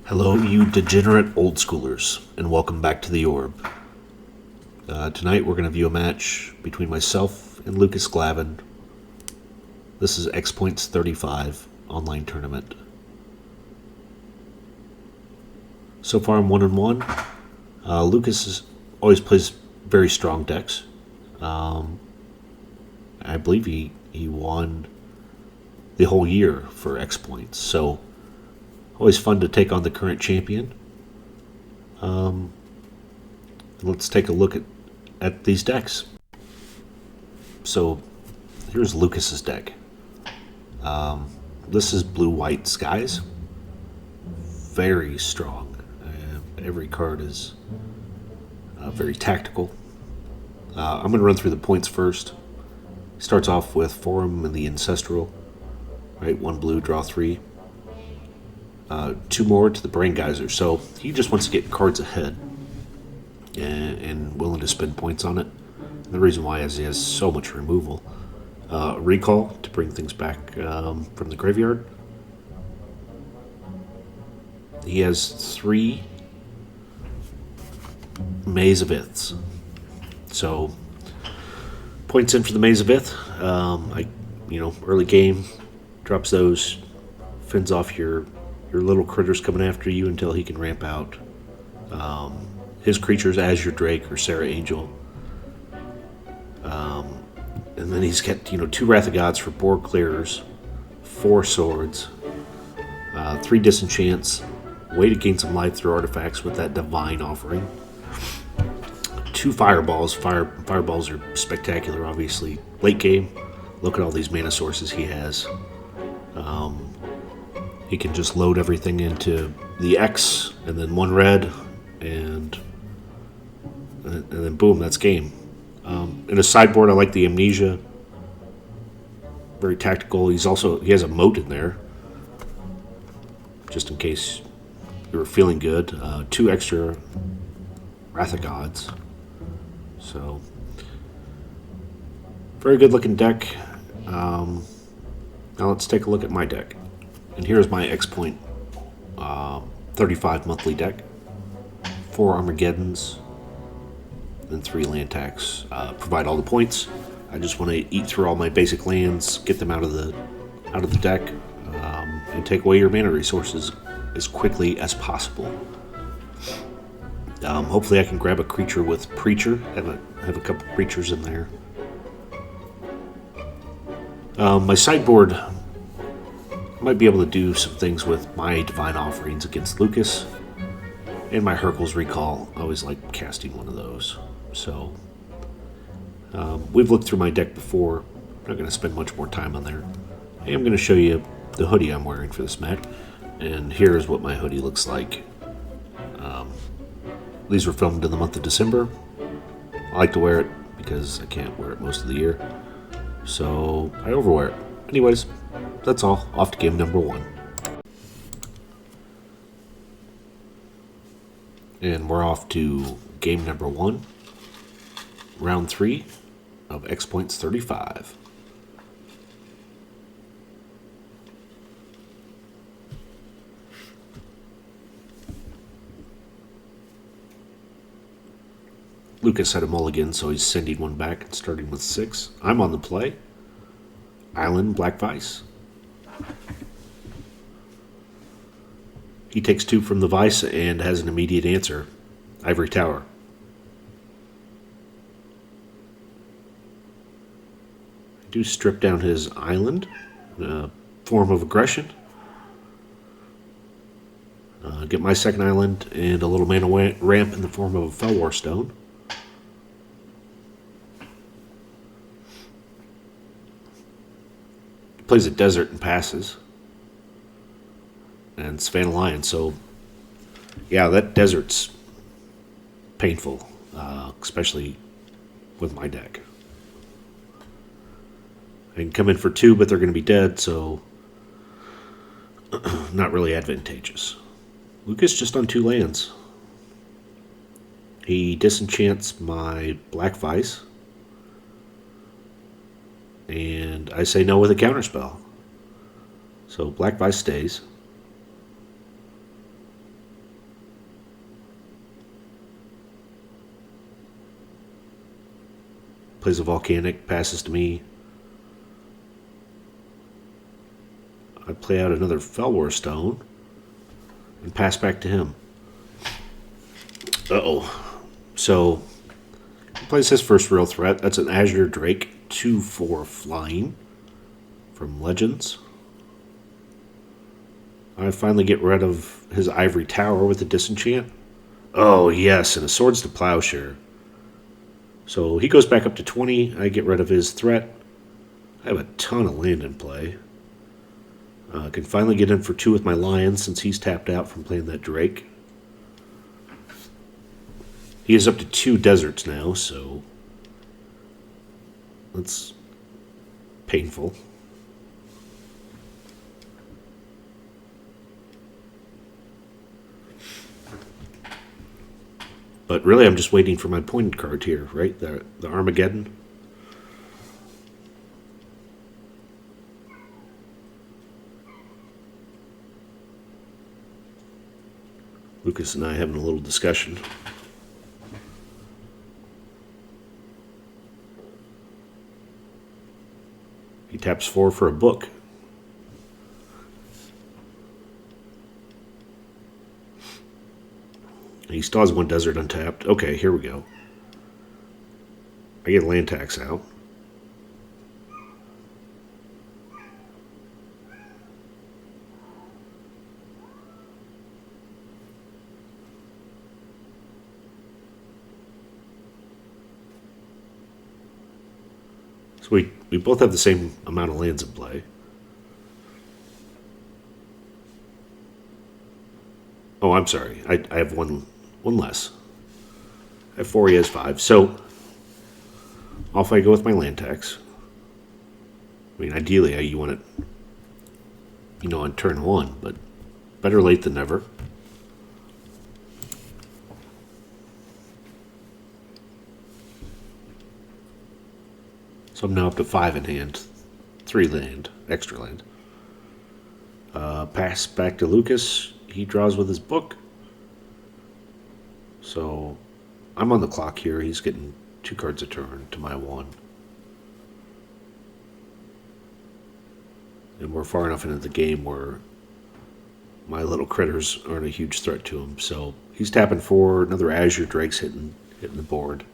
Hello, you degenerate old schoolers, and welcome back to the Orb. Tonight we're going to view a match between myself and Lucas Glavin. This is X Points 35 online tournament. So far I'm 1-1. Lucas always plays very strong decks. I believe he won the whole year for X Points, so always fun to take on the current champion. Let's take a look at these decks. So here's Lucas's deck. This is blue-white skies. Very strong. Every card is very tactical. I'm going to run through the points first. Starts off with Forum and the Ancestral. Right, 1 blue, draw 3. 2 more to the Brain Geyser. So he just wants to get cards ahead and willing to spend points on it. And the reason why is he has so much removal. Recall to bring things back from the graveyard. He has 3 Maze of Iths. So points in for the Maze of Ith. Early game, drops those, fends off your little critters coming after you until he can ramp out his creatures, Azure Drake or Sarah Angel. And then he's got 2 Wrath of Gods for board clearers, 4 swords, 3 disenchants, way to gain some life through artifacts with that Divine Offering, 2 fireballs. Fireballs are spectacular, obviously. Late game, look at all these mana sources he has. He can just load everything into the X, and then 1 red, and then boom, that's game. In his sideboard, I like the Amnesia. Very tactical. He has a moat in there, just in case you were feeling good. 2 extra Wrath of Gods. So, very good looking deck. Now let's take a look at my deck. And here's my X Point 35 monthly deck. 4 Armageddons and 3 land tax. Provide all the points. I just want to eat through all my basic lands, get them out of the deck, and take away your mana resources as quickly as possible. Hopefully I can grab a creature with Preacher. Have a couple Preachers in there. My sideboard might be able to do some things with my Divine Offerings against Lucas, and my Hercules Recall. I always like casting one of those. So we've looked through my deck before. I'm not going to spend much more time on there. I am going to show you the hoodie I'm wearing for this match, and here's what my hoodie looks like. These were filmed in the month of December. I like to wear it because I can't wear it most of the year, so I overwear it. Anyways, that's all. Off to game number 1. And we're off to game number 1, round 3 of X Points 35. Lucas had a mulligan, so he's sending 1 back and starting with 6. I'm on the play. Island, Black Vice. He takes 2 from the Vice and has an immediate answer. Ivory Tower. I do strip down his island, form of aggression. Get my second island and a little mana ramp in the form of a Fellwar Stone. Plays a desert and passes. And Savannah Lion, so yeah, that desert's painful, especially with my deck. I can come in for 2, but they're going to be dead, so not really advantageous. Lucas just on 2 lands. He disenchants my Black Vice, and I say no with a counterspell. So Black Vice stays. Plays a volcanic, passes to me. I play out another Felwar Stone and pass back to him. Uh-oh. So, he plays his first real threat. That's an Azure Drake, 2/4 flying from Legends. I finally get rid of his Ivory Tower with a disenchant. Oh, yes, and a Swords to Plowshare. So he goes back up to 20. I get rid of his threat. I have a ton of land in play. I can finally get in for 2 with my Lion since he's tapped out from playing that Drake. He is up to 2 deserts now, so that's painful. But really, I'm just waiting for my pointed card here, right? The Armageddon. Lucas and I having a little discussion. He taps 4 for a book. He still has 1 desert untapped. Okay, here we go. I get land tax out. So we both have the same amount of lands in play. Oh, I'm sorry. I have one less. I have 4, he has 5. So off I go with my land tax. I mean, ideally, you want it, on turn 1, but better late than never. So I'm now up to 5 in hand. 3 land, extra land. Pass back to Lucas. He draws with his book. So I'm on the clock here. He's getting 2 cards a turn to my 1. And we're far enough into the game where my little critters aren't a huge threat to him. So he's tapping 4. Another Azure Drake's hitting the board.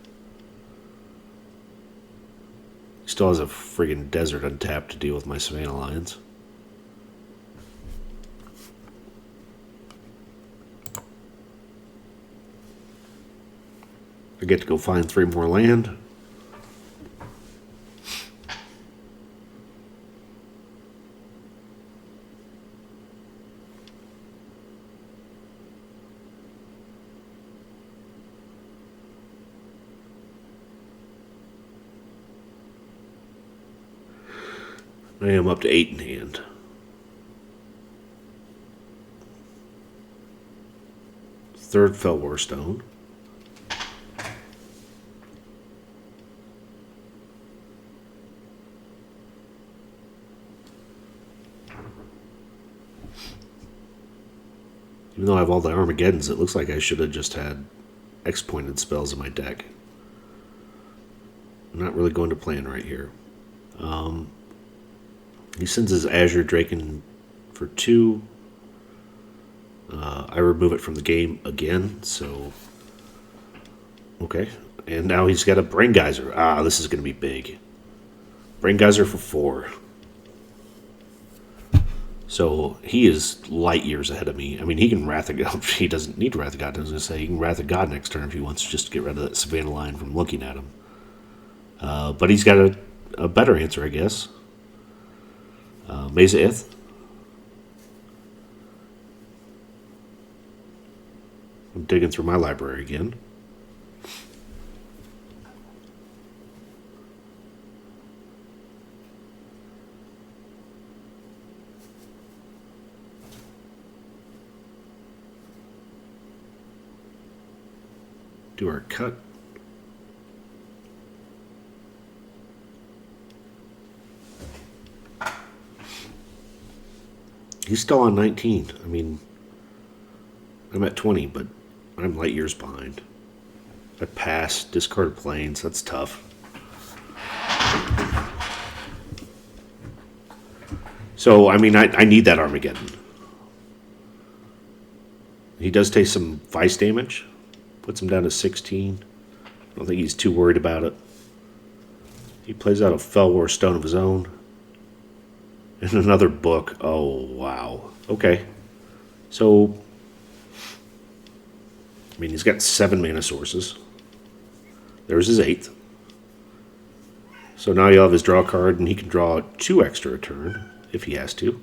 He still has a friggin' desert untapped to deal with my Savannah Lions. I get to go find 3 more land. I am up to 8 in hand. Third Felwar Stone. Even though I have all the Armageddons, it looks like I should have just had X-pointed spells in my deck. I'm not really going to plan right here. He sends his Azure Drake in for 2. I remove it from the game again, so... Okay. And now he's got a Brain Geyser. This is going to be big. Brain Geyser for 4. So he is light years ahead of me. I mean, he can Wrath of God. He doesn't need Wrath of God. I was going to say he can Wrath of God next turn if he wants just to get rid of that Savannah line from looking at him. But he's got a better answer, I guess. Mesa Ith. I'm digging through my library again. Do our cut. He's still on 19. I mean, I'm at 20, but I'm light years behind. I pass, discard planes. That's tough. So, I mean, I need that Armageddon. He does take some vice damage. Puts him down to 16. I don't think he's too worried about it. He plays out a Fell War Stone of his own. And another book. Oh, wow. Okay. So, I mean, he's got 7 mana sources. There's his 8th. So now you'll have his draw card, and he can draw 2 extra a turn if he has to.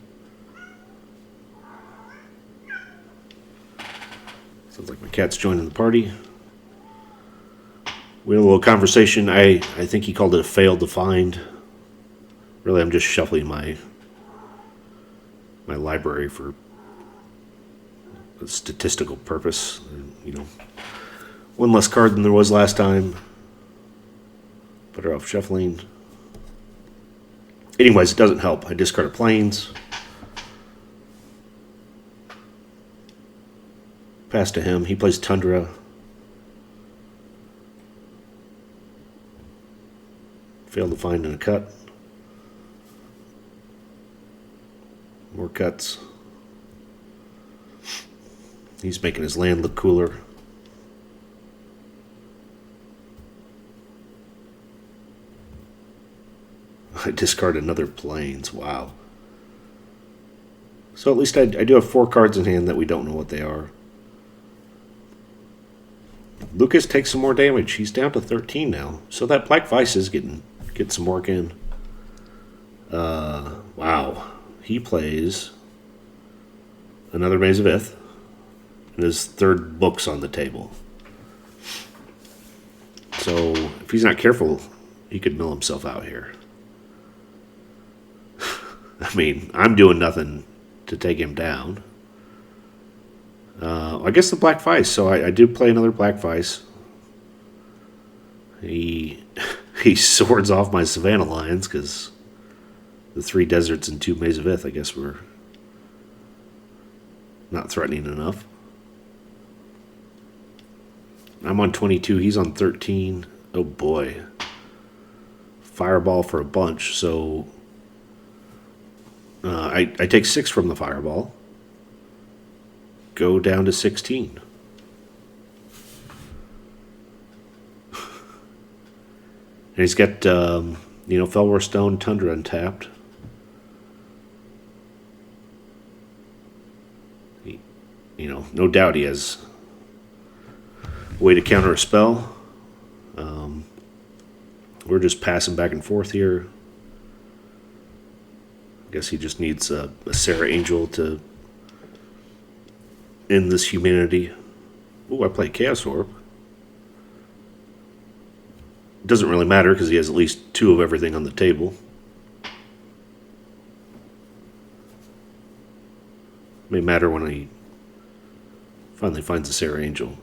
Sounds like my cat's joining the party. We had a little conversation. I think he called it a failed to find. Really, I'm just shuffling my library for a statistical purpose. You know, 1 less card than there was last time. Better off shuffling. Anyways, it doesn't help. I discarded planes. Pass to him. He plays Tundra. Failed to find in a cut. More cuts. He's making his land look cooler. I discard another planes. Wow. So at least I do have 4 cards in hand that we don't know what they are. Lucas takes some more damage. He's down to 13 now. So that Black Vice is getting some work in. Wow. He plays another Maze of Ith. And his 3rd book's on the table. So if he's not careful, he could mill himself out here. I mean, I'm doing nothing to take him down. I guess the Black Vice. So I do play another Black Vice. He swords off my Savannah Lions because the 3 deserts and 2 Maze of Ith, I guess, were not threatening enough. I'm on 22. He's on 13. Oh boy. Fireball for a bunch. So I take 6 from the Fireball. Go down to 16. And he's got, Fell War Stone, Tundra untapped. No doubt he has a way to counter a spell. We're just passing back and forth here. I guess he just needs a Sarah Angel to end this humanity. Oh, I play Chaos Orb. It doesn't really matter because he has at least 2 of everything on the table. May matter when he finally finds a Sarah Angel.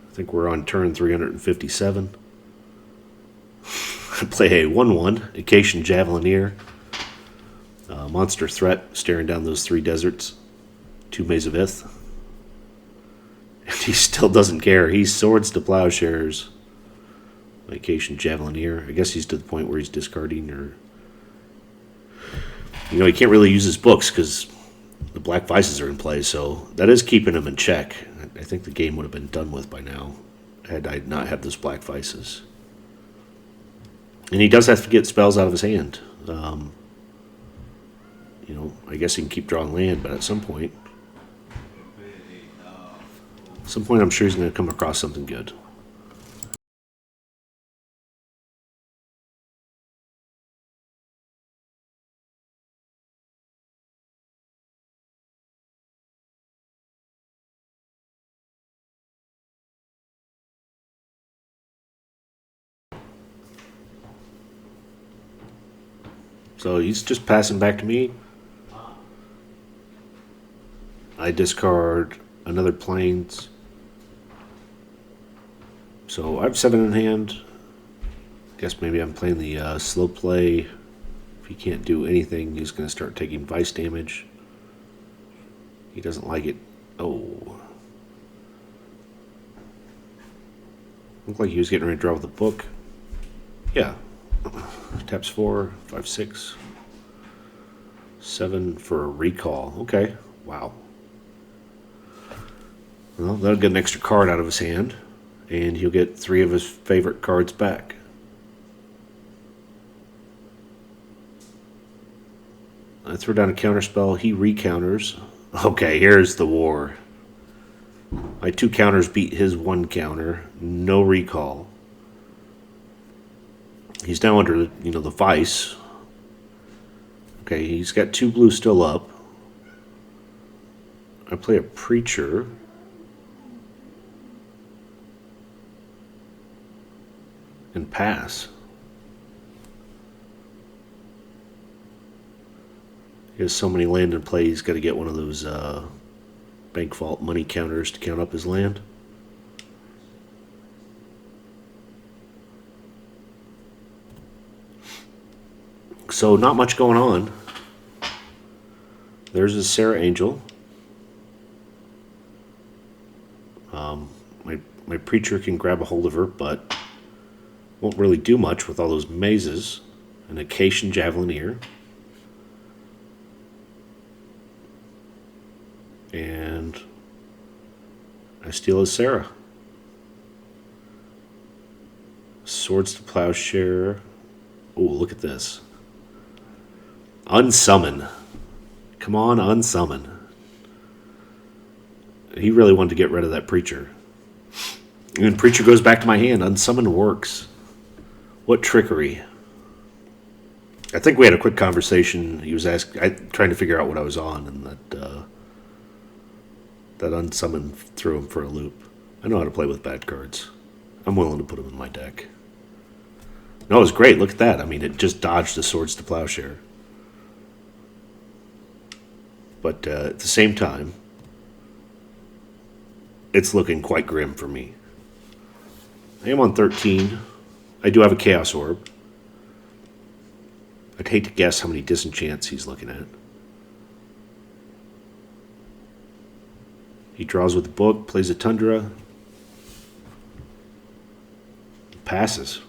I think we're on turn 357. I play a 1/1, Acacian Javelineer. Monster threat, staring down those 3 deserts. 2 Maze of Ith. And he still doesn't care. He swords to Plowshares. Acacian Javelineer. I guess he's to the point where he's discarding or... he can't really use his books because the Black Vices are in play, so that is keeping him in check. I think the game would have been done with by now had I not had those Black Vices. And he does have to get spells out of his hand. I guess he can keep drawing land, but at some point I'm sure he's going to come across something good. So he's just passing back to me. I discard another plains. So I have 7 in hand. Guess maybe I'm playing the slow play. If he can't do anything, he's going to start taking vice damage. He doesn't like it. Oh. Looked like he was getting ready to draw with a book. Yeah. Taps 4, 5, 6, 7 for a recall. Okay. Wow. Well, that'll get an extra card out of his hand, and he'll get 3 of his favorite cards back. I throw down a counterspell. He recounters. Okay, here's the war. My 2 counters beat his 1 counter. No recall. He's now under, the vice. Okay, he's got 2 blue still up. I play a preacher. And pass. He has so many land in play, he's got to get one of those bank vault money counters to count up his land. So not much going on. There's a Sarah Angel. My preacher can grab a hold of her, but won't really do much with all those mazes. An Acacian Javelineer. And I steal his Sarah. Swords to Plowshare. Oh, look at this. Unsummon. Come on, unsummon. He really wanted to get rid of that preacher. And preacher goes back to my hand. Unsummon works. What trickery. I think we had a quick conversation. He was trying to figure out what I was on, and that unsummon threw him for a loop. I know how to play with bad cards. I'm willing to put them in my deck. No, it was great. Look at that. I mean, it just dodged the Swords to Plowshare. But at the same time, it's looking quite grim for me. I am on 13. I do have a Chaos Orb. I'd hate to guess how many disenchants he's looking at. He draws with the book, plays a Tundra, passes.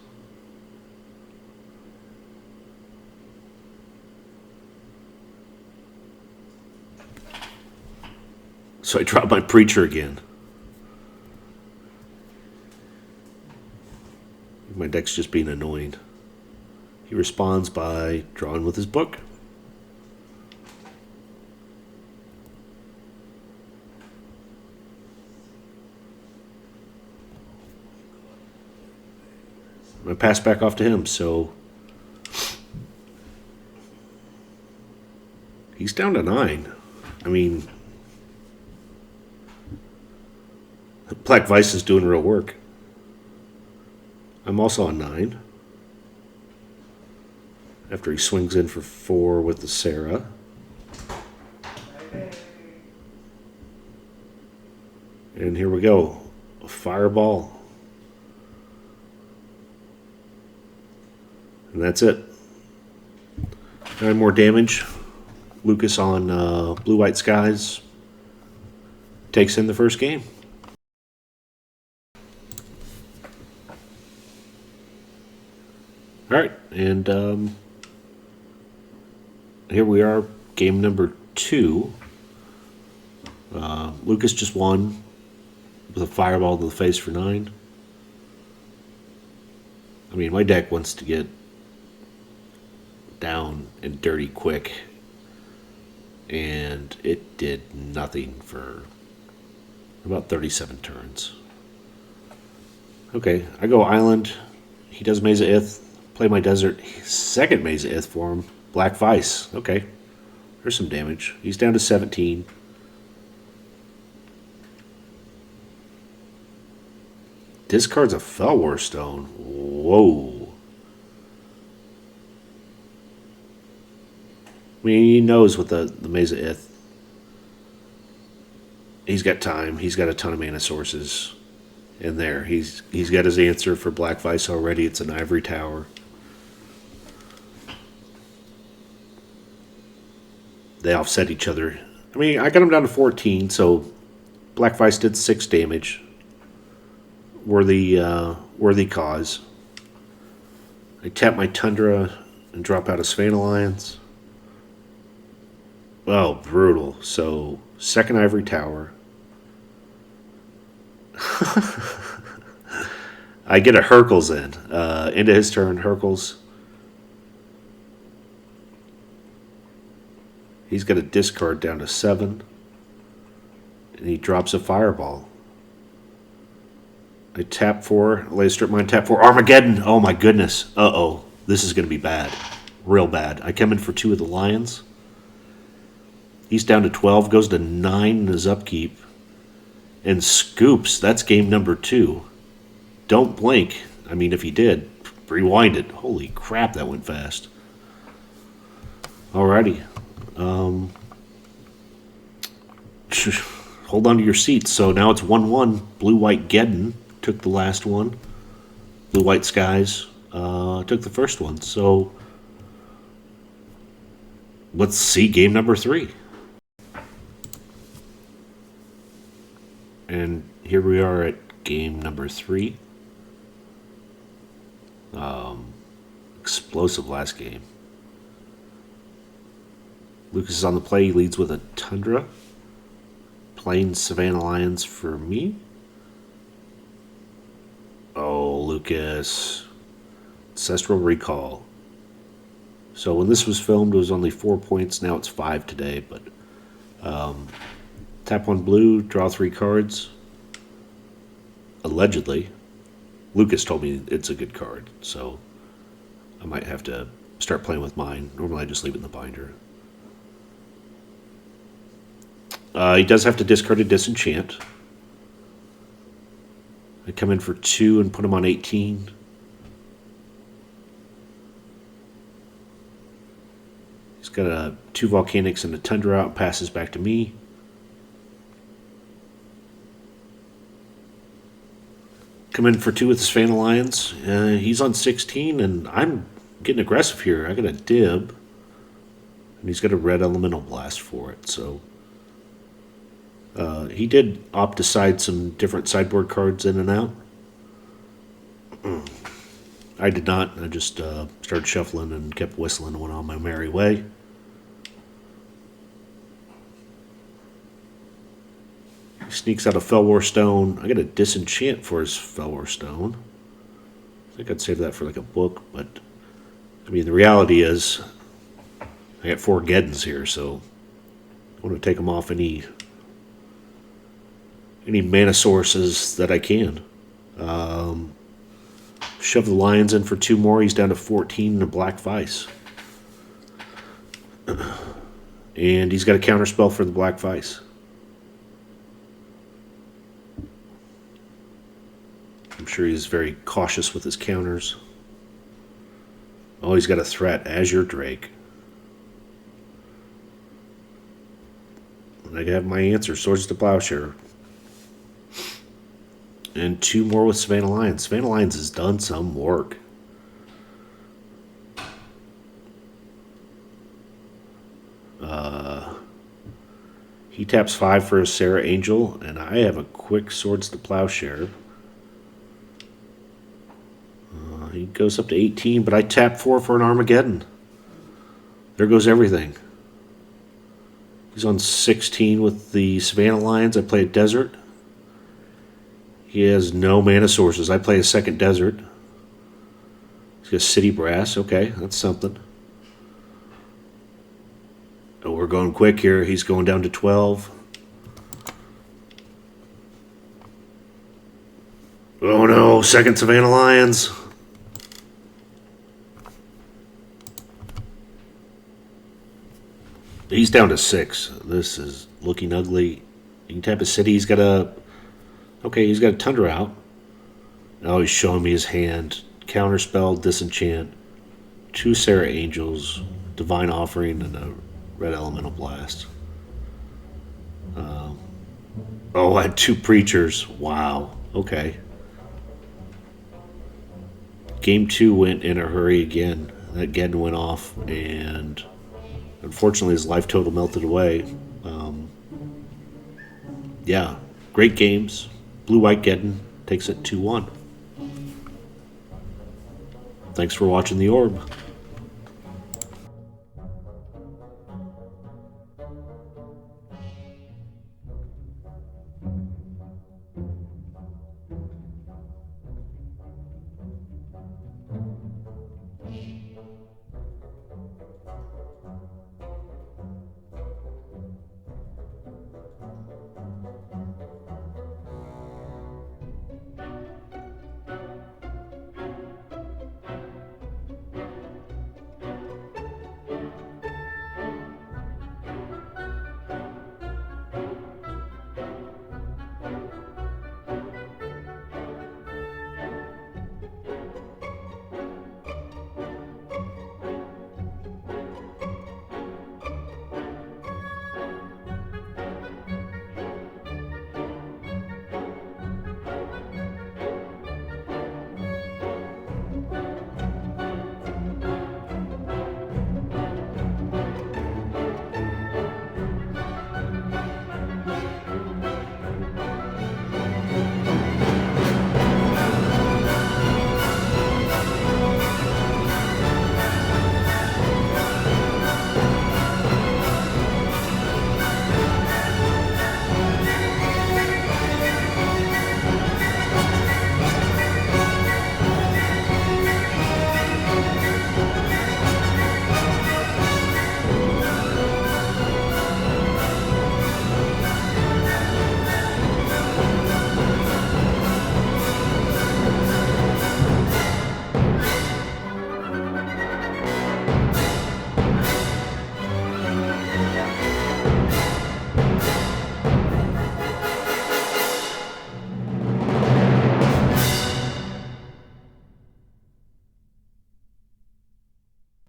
So I drop my preacher again. My deck's just being annoying. He responds by drawing with his book. I pass back off to him, so he's down to 9. I mean, Black Vice is doing real work. I'm also on 9. After he swings in for 4 with the Sarah. And here we go. A fireball. And that's it. 9 more damage. Lucas on Blue-White Skies takes in the first game. All right, and here we are, game number 2. Lucas just won with a fireball to the face for 9. I mean, my deck wants to get down and dirty quick, and it did nothing for about 37 turns. Okay, I go Island. He does Maze of Ith. Play my desert. Second Maze of Ith for him. Black Vice. Okay. There's some damage. He's down to 17. Discards a Felwar Stone. Whoa. I mean, he knows with the Maze of Ith. He's got time. He's got a ton of mana sources in there. He's got his answer for Black Vice already. It's an Ivory Tower. They offset each other. I mean, I got him down to 14, so Black Vice did 6 damage. Were the Worthy cause. I tap my Tundra and drop out a Savannah Lions. Oh, brutal. So, second Ivory Tower. I get a Hercules in. Into his turn, Hercules. He's got a discard down to 7. And he drops a Fireball. I tap 4. Lay a Strip Mine, tap 4. Armageddon! Oh my goodness. Uh-oh. This is going to be bad. Real bad. I come in for 2 of the Lions. He's down to 12. Goes to 9 in his upkeep. And scoops. That's game number 2. Don't blink. I mean, if he did, rewind it. Holy crap, that went fast. Alrighty. Hold on to your seats. So now it's 1-1. Blue-White Geddon took the last one. Blue-White Skies took the first one. So let's see game number 3. And here we are at game number 3. Explosive last game. Lucas is on the play. He leads with a Tundra. Playing Savannah Lions for me. Oh, Lucas. Ancestral Recall. So when this was filmed, it was only 4 points. Now it's 5 today. But tap 1 blue, draw 3 cards. Allegedly. Lucas told me it's a good card. So I might have to start playing with mine. Normally I just leave it in the binder. He does have to discard a Disenchant. I come in for 2 and put him on 18. He's got 2 Volcanics and a Tundra out and passes back to me. Come in for 2 with the Savannah Lions. He's on 16, and I'm getting aggressive here. I got a Dib, and he's got a red Elemental Blast for it, so... he did opt to side some different sideboard cards in and out. I did not. I just started shuffling and kept whistling and went on my merry way. He sneaks out a Felwar Stone. I got a Disenchant for his Felwar Stone. I think I'd save that for like a book, but I mean the reality is I got 4 Geddons here, so I want to take them off any mana sources that I can. Shove the Lions in for 2 more. He's down to 14 and a Black Vice. And he's got a counterspell for the Black Vice. I'm sure he's very cautious with his counters. Oh, he's got a threat. Azure Drake. And I have my answer. Swords to Plowshare. And 2 more with Savannah Lions. Savannah Lions has done some work. He taps 5 for a Sarah Angel, and I have a quick Swords to Plowshare. He goes up to 18, but I tap 4 for an Armageddon. There goes everything. He's on 16 with the Savannah Lions. I play a Desert. He has no mana sources. I play a second Desert. He's got City Brass. Okay, that's something. Oh, we're going quick here. He's going down to 12. Oh no, second Savannah Lions. He's down to 6. This is looking ugly. You can tap a city. He's got a... Okay, he's got a Tundra out. Now he's showing me his hand. Counterspell, Disenchant, 2 Sarah Angels, Divine Offering, and a red Elemental Blast. Oh, I had 2 Preachers. Wow. Okay. Game 2 went in a hurry again. That Geddon went off, and unfortunately his life total melted away. Yeah, great games. Blue-White Geddon takes it 2-1. thanks for watching the orb.